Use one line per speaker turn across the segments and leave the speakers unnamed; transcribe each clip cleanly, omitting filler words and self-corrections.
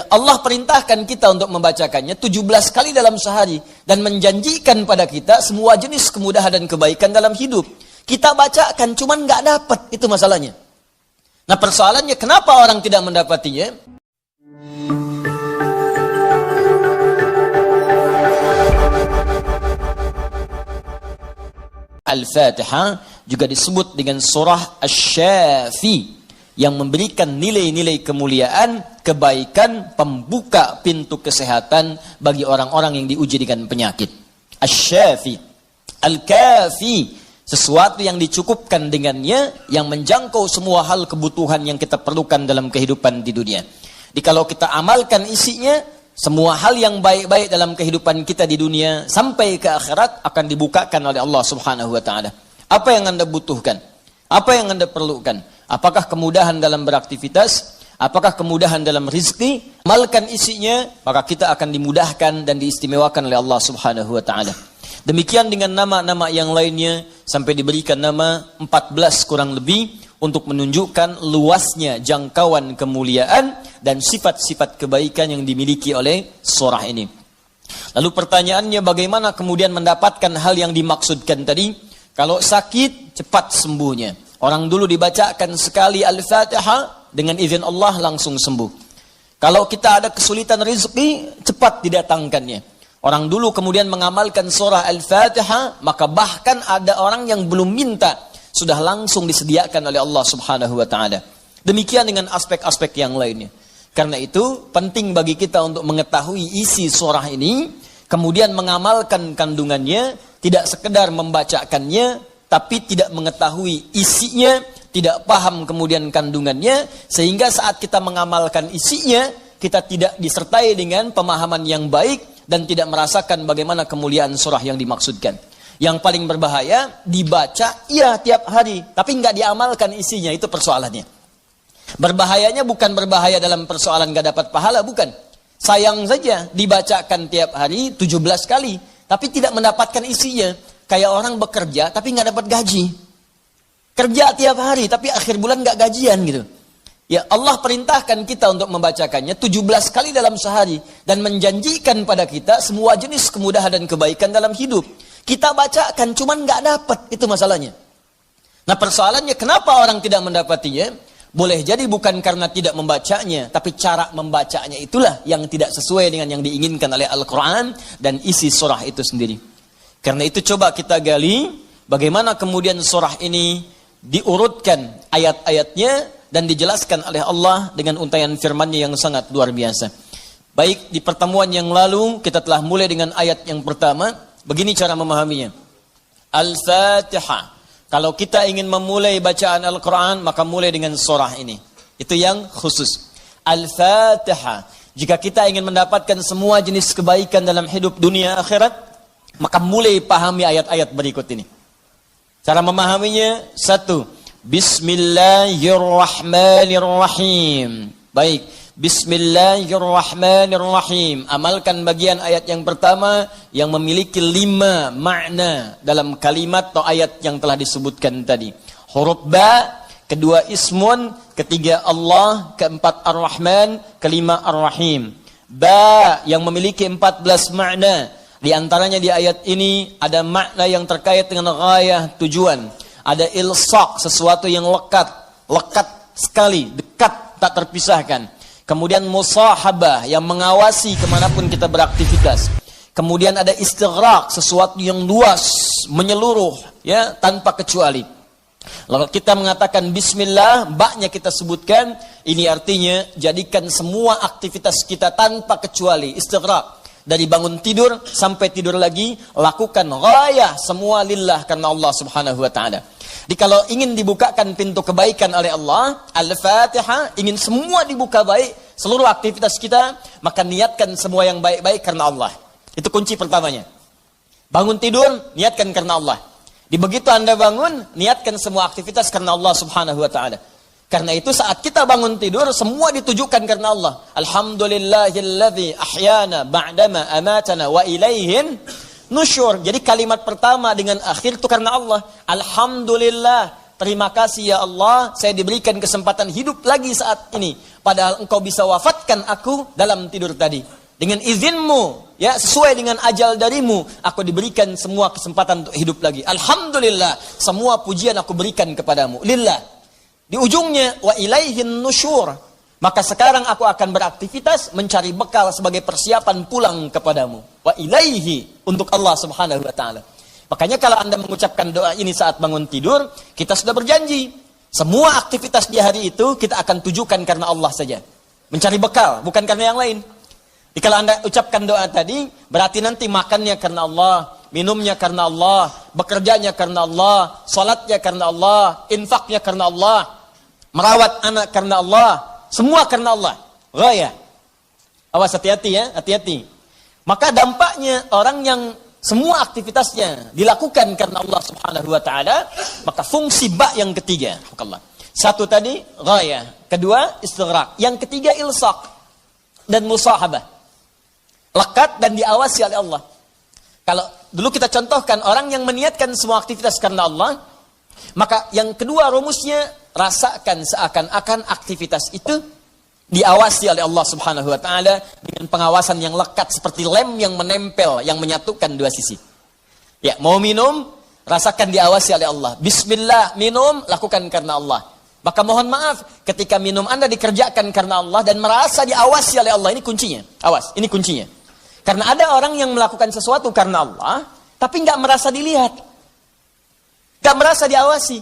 Allah perintahkan kita untuk membacakannya 17 kali dalam sehari dan menjanjikan pada kita semua jenis kemudahan dan kebaikan dalam hidup. Kita bacakan cuman nggak dapat, itu masalahnya. Nah, persoalannya kenapa orang tidak mendapatinya? Al-Fatihah juga disebut dengan surah Asy-Syafi yang memberikan nilai-nilai kemuliaan, kebaikan, pembuka pintu kesehatan bagi orang-orang yang diuji dengan penyakit. Asy-Syafi, Al-Kafi, sesuatu yang dicukupkan dengannya, yang menjangkau semua hal kebutuhan yang kita perlukan dalam kehidupan di dunia. Jadi kalau kita amalkan isinya, semua hal yang baik-baik dalam kehidupan kita di dunia sampai ke akhirat akan dibukakan oleh Allah Subhanahu wa taala. Apa yang Anda butuhkan? Apa yang Anda perlukan? Apakah kemudahan dalam beraktivitas? Apakah kemudahan dalam rizki? Amalkan isinya, maka kita akan dimudahkan dan diistimewakan oleh Allah Subhanahu wa taala. Demikian dengan nama-nama yang lainnya sampai diberikan nama 14 kurang lebih untuk menunjukkan luasnya jangkauan kemuliaan dan sifat-sifat kebaikan yang dimiliki oleh surah ini. Lalu pertanyaannya, bagaimana kemudian mendapatkan hal yang dimaksudkan tadi? Kalau sakit, cepat sembuhnya. Orang dulu dibacakan sekali Al-Fatihah, dengan izin Allah langsung sembuh. Kalau kita ada kesulitan rezeki, cepat didatangkannya. Orang dulu kemudian mengamalkan surah Al-Fatihah, maka bahkan ada orang yang belum minta, sudah langsung disediakan oleh Allah Subhanahu wa taala. Demikian dengan aspek-aspek yang lainnya. Karena itu penting bagi kita untuk mengetahui isi surah ini, kemudian mengamalkan kandungannya, tidak sekedar membacakannya, tapi tidak mengetahui isinya, tidak paham kemudian kandungannya, sehingga saat kita mengamalkan isinya, kita tidak disertai dengan pemahaman yang baik dan tidak merasakan bagaimana kemuliaan surah yang dimaksudkan. Yang paling berbahaya, dibaca iya tiap hari, tapi nggak diamalkan isinya, itu persoalannya. Berbahayanya bukan berbahaya dalam persoalan nggak dapat pahala, bukan. Sayang saja dibacakan tiap hari 17 kali, tapi tidak mendapatkan isinya. Kayak orang bekerja tapi nggak dapat gaji. Kerja tiap hari tapi akhir bulan nggak gajian gitu. Ya, Allah perintahkan kita untuk membacakannya 17 kali dalam sehari dan menjanjikan pada kita semua jenis kemudahan dan kebaikan dalam hidup. Kita bacakan cuman nggak dapat, itu masalahnya. Nah, persoalannya kenapa orang tidak mendapatinya? Boleh jadi bukan karena tidak membacanya, tapi cara membacanya itulah yang tidak sesuai dengan yang diinginkan oleh Al-Quran dan isi surah itu sendiri. Karena itu coba kita gali bagaimana kemudian surah ini diurutkan ayat-ayatnya dan dijelaskan oleh Allah dengan untaian firman-Nya yang sangat luar biasa. Baik, di pertemuan yang lalu kita telah mulai dengan ayat yang pertama. Begini cara memahaminya. Al-Fatihah. Kalau kita ingin memulai bacaan Al-Quran, maka mulai dengan surah ini. Itu yang khusus. Al-Fatihah. Jika kita ingin mendapatkan semua jenis kebaikan dalam hidup dunia akhirat, maka mulai pahami ayat-ayat berikut ini. Cara memahaminya, 1. Bismillahirrahmanirrahim. Baik, Bismillahirrahmanirrahim. Amalkan bagian ayat yang pertama yang memiliki 5 makna dalam kalimat atau ayat yang telah disebutkan tadi. Huruf ba, kedua ismun, ketiga Allah, keempat ar-Rahman, kelima ar-Rahim. Ba yang memiliki 14 makna. Di antaranya di ayat ini ada makna yang terkait dengan ghayah, tujuan. Ada ilsaq, sesuatu yang lekat sekali, dekat, tak terpisahkan. Kemudian musahabah yang mengawasi kemanapun kita beraktivitas. Kemudian ada istighraq, sesuatu yang luas, menyeluruh, ya, tanpa kecuali. Lalu kita mengatakan bismillah, ba-nya kita sebutkan, ini artinya jadikan semua aktivitas kita tanpa kecuali, istighraq. Dari bangun tidur sampai tidur lagi, lakukan ghayah semua lillah karena Allah Subhanahu wa taala. Jadi kalau ingin dibukakan pintu kebaikan oleh Allah, Al-Fatihah, ingin semua dibuka baik, seluruh aktivitas kita, maka niatkan semua yang baik-baik karena Allah. Itu kunci pertamanya. Bangun tidur, niatkan karena Allah. Di begitu Anda bangun, niatkan semua aktivitas karena Allah Subhanahu wa taala. Karena itu saat kita bangun tidur, semua ditujukan karena Allah. Alhamdulillahilladzi ahyana ba'dama amatana wa ilaihin nusyur. Jadi kalimat pertama dengan akhir itu karena Allah. Alhamdulillah, terima kasih ya Allah, saya diberikan kesempatan hidup lagi saat ini. Padahal engkau bisa wafatkan aku dalam tidur tadi. Dengan izinmu, ya sesuai dengan ajal darimu, aku diberikan semua kesempatan untuk hidup lagi. Alhamdulillah, semua pujian aku berikan kepadamu. Lillah. Di ujungnya, wa ilaihin nusyur. Maka sekarang aku akan beraktivitas mencari bekal sebagai persiapan pulang kepadamu. Wa ilaihi, untuk Allah subhanahu wa ta'ala. Makanya kalau Anda mengucapkan doa ini saat bangun tidur, kita sudah berjanji. Semua aktivitas di hari itu kita akan tujukan karena Allah saja. Mencari bekal, bukan karena yang lain. Jadi kalau Anda ucapkan doa tadi, berarti nanti makannya karena Allah, minumnya karena Allah, bekerjanya karena Allah, salatnya karena Allah, infaknya karena Allah, merawat anak karena Allah, semua karena Allah. Ghaya. Awas, hati-hati ya, hati-hati. Maka dampaknya orang yang semua aktivitasnya dilakukan karena Allah subhanahu wa ta'ala, maka fungsi ba yang ketiga. Satu tadi, ghaya. Kedua, istighraq. Yang ketiga, ilsaq dan musahabah. Lekat dan diawasi oleh Allah. Kalau dulu kita contohkan orang yang meniatkan semua aktivitas karena Allah, maka yang kedua rumusnya, rasakan seakan-akan aktivitas itu diawasi oleh Allah subhanahu wa ta'ala dengan pengawasan yang lekat seperti lem yang menempel, yang menyatukan dua sisi. Ya, mau minum, rasakan diawasi oleh Allah. Bismillah, minum, lakukan karena Allah. Maka mohon maaf, ketika minum Anda dikerjakan karena Allah dan merasa diawasi oleh Allah, ini kuncinya. Awas, ini kuncinya. Karena ada orang yang melakukan sesuatu karena Allah, tapi nggak merasa dilihat. Nggak merasa diawasi.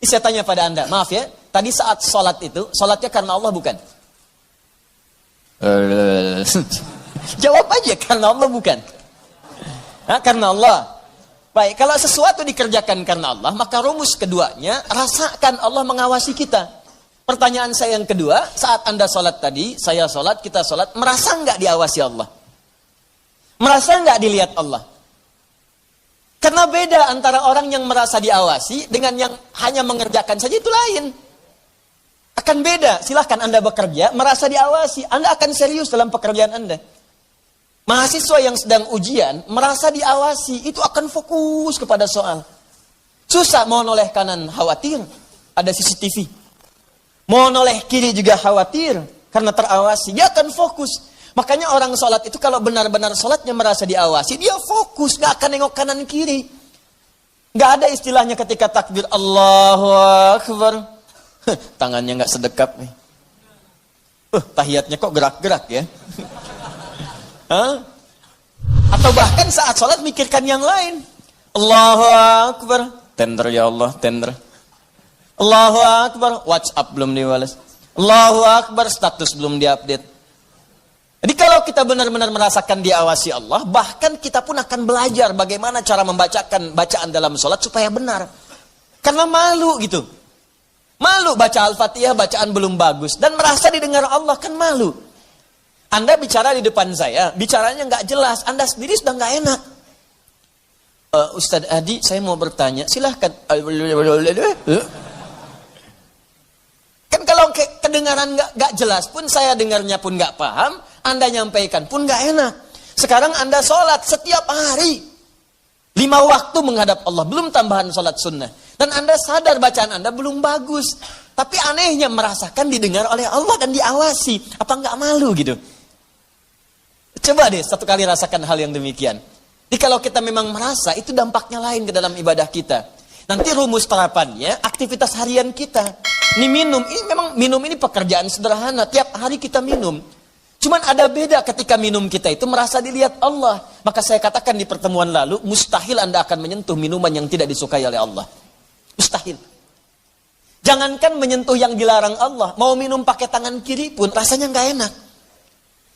Ini saya tanya pada Anda, maaf ya, tadi saat sholat itu, sholatnya karena Allah bukan? Jawab aja, karena Allah bukan? Karena Allah. Baik, kalau sesuatu dikerjakan karena Allah, maka rumus keduanya, rasakan Allah mengawasi kita. Pertanyaan saya yang kedua, saat Anda sholat tadi, saya sholat, kita sholat, merasa nggak diawasi Allah? Merasa nggak dilihat Allah? Karena beda antara orang yang merasa diawasi dengan yang hanya mengerjakan saja, itu lain. Akan beda, silahkan Anda bekerja, merasa diawasi, Anda akan serius dalam pekerjaan Anda. Mahasiswa yang sedang ujian, merasa diawasi, itu akan fokus kepada soal. Susah, mau noleh kanan, khawatir, ada CCTV. Mau noleh kiri juga khawatir, karena terawasi, dia akan fokus. Makanya orang sholat itu kalau benar-benar sholatnya merasa diawasi, dia fokus, gak akan nengok kanan kiri. Gak ada istilahnya ketika takbir, Allahu Akbar. Tangannya gak sedekap nih. Tahiyatnya kok gerak-gerak ya. Atau bahkan saat sholat mikirkan yang lain. Allahu Akbar. Tender ya Allah, tender. Allahu Akbar, WhatsApp belum dibalas. Allahu Akbar, status belum diupdate. Jadi kalau kita benar-benar merasakan diawasi Allah, bahkan kita pun akan belajar bagaimana cara membacakan bacaan dalam sholat supaya benar. Karena malu gitu. Malu baca Al-Fatihah, bacaan belum bagus. Dan merasa didengar Allah, kan malu. Anda bicara di depan saya, bicaranya nggak jelas. Anda sendiri sudah nggak enak. Ustadz Adi, saya mau bertanya, silahkan. Kan kalau kedengaran nggak jelas pun, saya dengarnya pun nggak paham, Anda nyampaikan pun nggak enak. Sekarang Anda sholat setiap hari 5 waktu menghadap Allah, belum tambahan sholat sunnah. Dan Anda sadar bacaan Anda belum bagus. Tapi anehnya merasakan didengar oleh Allah dan diawasi. Apa nggak malu gitu? Coba deh satu kali rasakan hal yang demikian. Jadi kalau kita memang merasa, itu dampaknya lain ke dalam ibadah kita. Nanti rumus terapannya, aktivitas harian kita. Ini minum, ini memang minum ini pekerjaan sederhana. Tiap hari kita minum. Cuman ada beda ketika minum kita itu merasa dilihat Allah. Maka saya katakan di pertemuan lalu, mustahil Anda akan menyentuh minuman yang tidak disukai oleh Allah. Mustahil. Jangankan menyentuh yang dilarang Allah, mau minum pakai tangan kiri pun rasanya nggak enak.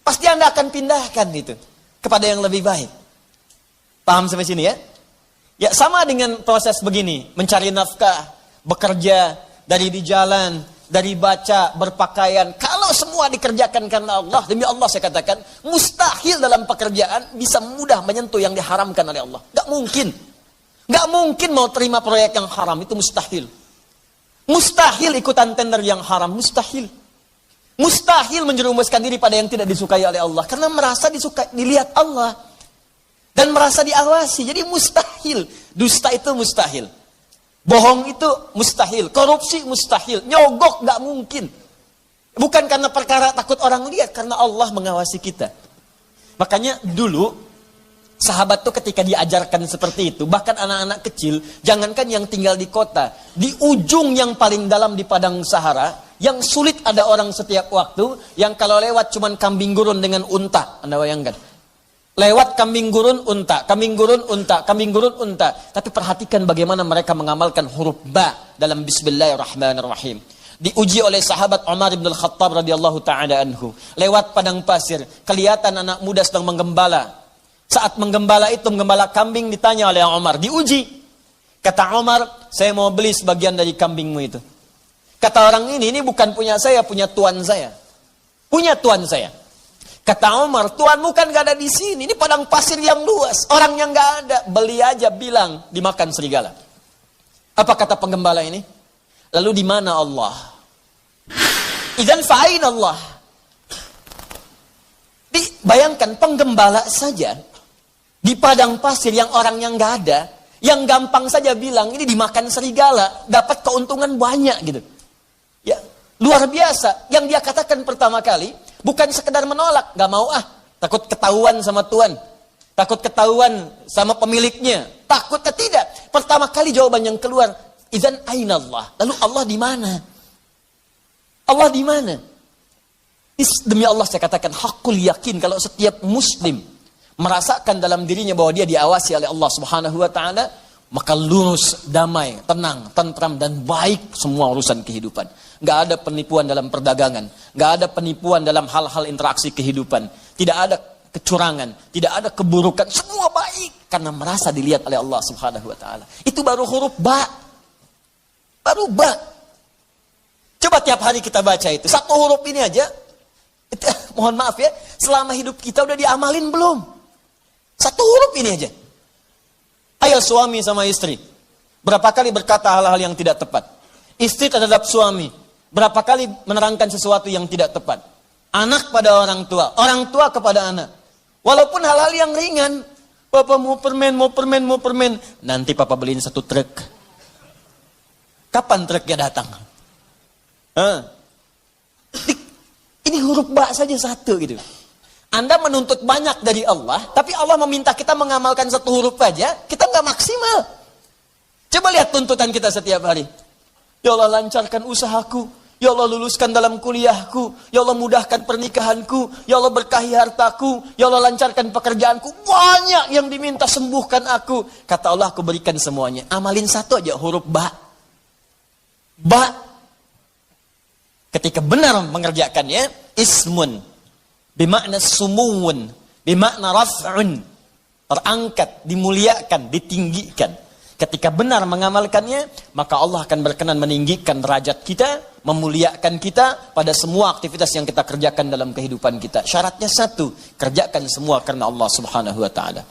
Pasti Anda akan pindahkan itu kepada yang lebih baik. Paham sampai sini ya? Ya sama dengan proses begini, mencari nafkah, bekerja, dari di jalan, dari baca, berpakaian. Kalau semua dikerjakan karena Allah, demi Allah saya katakan, mustahil dalam pekerjaan bisa mudah menyentuh yang diharamkan oleh Allah. Gak mungkin. Gak mungkin mau terima proyek yang haram, itu mustahil. Mustahil ikutan tender yang haram, mustahil. Mustahil menjerumuskan diri pada yang tidak disukai oleh Allah. Karena merasa dilihat Allah. Dan merasa diawasi, jadi mustahil. Dusta itu mustahil. Bohong itu mustahil, korupsi mustahil, nyogok nggak mungkin. Bukan karena perkara takut orang lihat, karena Allah mengawasi kita. Makanya dulu sahabat tuh ketika diajarkan seperti itu, bahkan anak-anak kecil, jangankan yang tinggal di kota, di ujung yang paling dalam di padang Sahara, yang sulit ada orang setiap waktu, yang kalau lewat cuman kambing gurun dengan unta, Anda bayangkan. Lewat kambing gurun, unta, kambing gurun, unta, kambing gurun, unta. Tapi perhatikan bagaimana mereka mengamalkan huruf ba dalam Bismillahirrahmanirrahim. Diuji oleh sahabat Umar bin Al-Khattab radhiyallahu ta'ala anhu. Lewat padang pasir, kelihatan anak muda sedang menggembala. Saat menggembala itu, menggembala kambing, ditanya oleh Umar, diuji. Kata Umar, saya mau beli sebagian dari kambingmu itu. Kata orang ini bukan punya saya, punya tuan saya. Punya tuan saya. Kata Umar, tuanmu kan gak ada di sini. Ini padang pasir yang luas. Orangnya gak ada. Beli aja, bilang dimakan serigala. Apa kata penggembala ini? Lalu di mana Allah? Idzan fa'ain Allah. Bayangkan penggembala saja di padang pasir yang orangnya gak ada, yang gampang saja bilang ini dimakan serigala, dapat keuntungan banyak gitu. Ya, luar biasa. Yang dia katakan pertama kali bukan sekedar menolak, gak mau takut ketahuan sama tuan, takut ketahuan sama pemiliknya, takutnya tidak. Pertama kali jawaban yang keluar, idzan aina Allah. Lalu Allah di mana? Allah di mana? Demi Allah saya katakan hakul yakin kalau setiap muslim merasakan dalam dirinya bahwa dia diawasi oleh Allah Subhanahu wa taala, maka lurus, damai, tenang, tentram dan baik semua urusan kehidupan. Gak ada penipuan dalam perdagangan. Gak ada penipuan dalam hal-hal interaksi kehidupan. Tidak ada kecurangan. Tidak ada keburukan. Semua baik. Karena merasa dilihat oleh Allah Subhanahu wa ta'ala. Itu baru huruf ba. Baru ba. Coba tiap hari kita baca itu. Satu huruf ini aja. Mohon maaf ya. Selama hidup kita udah diamalin belum? Satu huruf ini aja. Ayo suami sama istri. Berapa kali berkata hal-hal yang tidak tepat. Istri terhadap suami. Berapa kali menerangkan sesuatu yang tidak tepat. Anak pada orang tua kepada anak. Walaupun hal-hal yang ringan. Papa mau permen, mau permen, mau permen. Nanti papa beliin 1 truk. Kapan truknya datang? Ini huruf ba saja 1 gitu. Anda menuntut banyak dari Allah, tapi Allah meminta kita mengamalkan 1 huruf aja, kita nggak maksimal. Coba lihat tuntutan kita setiap hari. Ya Allah lancarkan usahaku. Ya Allah luluskan dalam kuliahku. Ya Allah mudahkan pernikahanku. Ya Allah berkahi hartaku. Ya Allah lancarkan pekerjaanku. Banyak yang diminta, sembuhkan aku. Kata Allah, aku berikan semuanya. Amalin 1 aja huruf ba. Ba. Ketika benar mengerjakannya, ismun. Bimakna sumuun. Bimakna raf'un. Terangkat, dimuliakan, ditinggikan. Ketika benar mengamalkannya, maka Allah akan berkenan meninggikan derajat kita, memuliakan kita pada semua aktivitas yang kita kerjakan dalam kehidupan kita. Syaratnya 1, kerjakan semua karena Allah Subhanahu wa ta'ala.